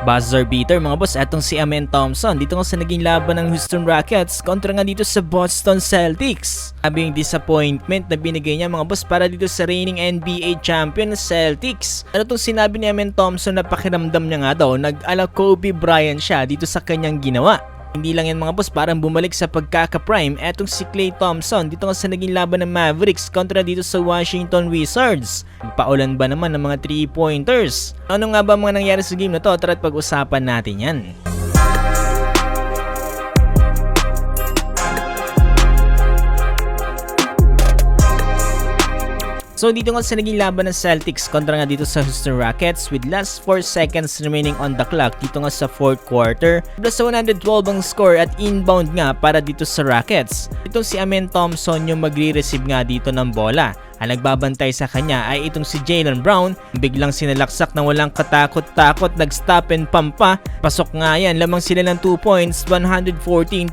Buzzer beater mga boss, etong si Amen Thompson dito nga sa naging laban ng Houston Rockets kontra nga dito sa Boston Celtics. Sabi yung disappointment na binigay niya mga boss para dito sa reigning NBA champion na Celtics. Ano tong sinabi ni Amen Thompson na pakiramdam niya nga daw nag-ala Kobe Bryant siya dito sa kanyang ginawa. Hindi lang yan mga boss, parang bumalik sa pagkaka-prime etong si Klay Thompson dito nga sa naging laban ng Mavericks kontra dito sa Washington Wizards. Paulan ba naman ng mga 3-pointers? Ano nga ba mga nangyari sa game na to? Tara't pag-usapan natin yan. So dito nga sa naging laban ng Celtics kontra nga dito sa Houston Rockets with last 4 seconds remaining on the clock dito nga sa 4th quarter. Plus sa 112 ang score at inbound nga para dito sa Rockets. Itong si Amen Thompson yung magre-receive nga dito ng bola. Ang nagbabantay sa kanya ay itong si Jaylen Brown. Biglang sinalaksak na walang katakot-takot, nag-stop and pump pa. Pasok nga yan, lamang sila ng 2 points, 114-112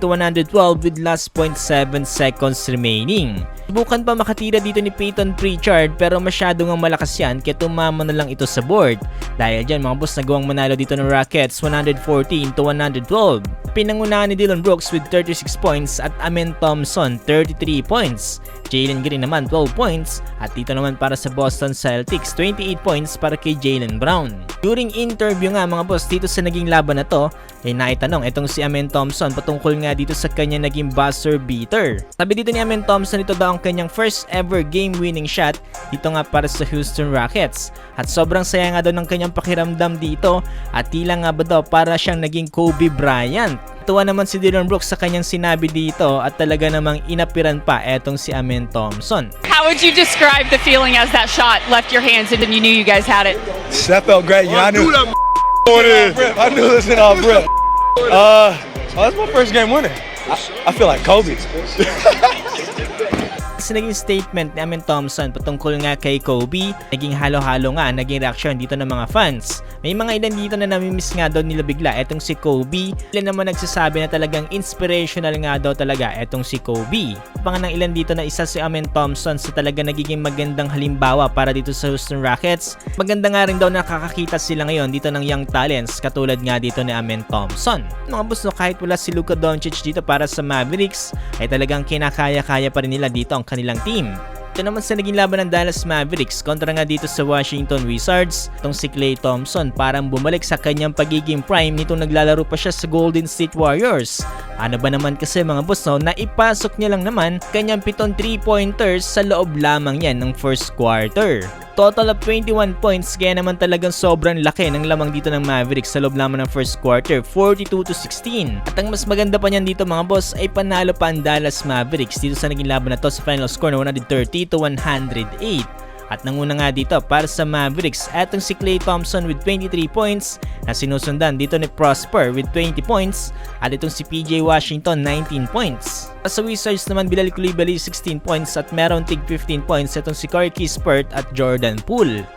with last 0.7 seconds remaining. Subukan pa makatira dito ni Peyton Pritchard pero masyado ngang malakas yan kaya tumama na lang ito sa board. Dahil dyan mga boss, nagawang manalo dito ng Rockets 114-112. Pinangunahan ni Dillon Brooks with 36 points at Amen Thompson 33 points. Jalen Green naman 12 points at dito naman para sa Boston Celtics 28 points para kay Jaylen Brown. During interview nga mga boss dito sa naging laban na to, ay naitanong itong si Amen Thompson patungkol nga dito sa kanya naging buzzer beater. Sabi dito ni Amen Thompson, ito daw ang kanyang first ever game winning shot dito nga para sa Houston Rockets. At sobrang saya nga daw ng kanyang pakiramdam dito at tila nga ba daw para siyang naging Kobe Bryant. Tuwa naman si Dillon Brooks sa kanyang sinabi dito at talaga namang inapiran pa etong si Amen Thompson. How would you describe the feeling as that shot left your hands and you knew you guys had it? That felt great. You know, I knew I knew this in off rip. That's my first game winning. I feel like Kobe. Sa naging statement ni Amen Thompson patungkol nga kay Kobe, naging halo-halo nga naging reaction dito ng mga fans. May mga ilan dito na namimiss nga daw nila bigla etong si Kobe. Ilan naman nagsasabi na talagang inspirational nga daw talaga etong si Kobe. Pangan ng ilan dito na isa si Amen Thompson sa talaga nagiging magandang halimbawa para dito sa Houston Rockets. Maganda nga rin daw nakakakita sila ngayon dito ng young talents katulad nga dito ni Amen Thompson. Mga boss, no, kahit wala si Luka Doncic dito para sa Mavericks ay talagang kinakaya-kaya pa rin nila dito ang kanilang team. Ito naman sa naging laban ng Dallas Mavericks kontra nga dito sa Washington Wizards, itong si Klay Thompson parang bumalik sa kanyang pagiging prime nitong naglalaro pa siya sa Golden State Warriors. Ano ba naman kasi mga boss, no, naipasok niya lang naman kanyang 7 3-pointers sa loob lamang yan ng first quarter. Total of 21 points kaya naman talagang sobrang laki ng lamang dito ng Mavericks sa loob lamang ng first quarter, 42-16. At ang mas maganda pa niyan dito mga boss ay panalo pa ang Dallas Mavericks dito sa naging laban na to sa final score na 130-108. At nanguna nga dito para sa Mavericks etong si Klay Thompson with 23 points na sinusundan dito ni Prosper with 20 points at itong si PJ Washington 19 points. Sa Wizards naman, Bilal Coulibaly 16 points at meron tig 15 points itong si Corey Kispert at Jordan Poole.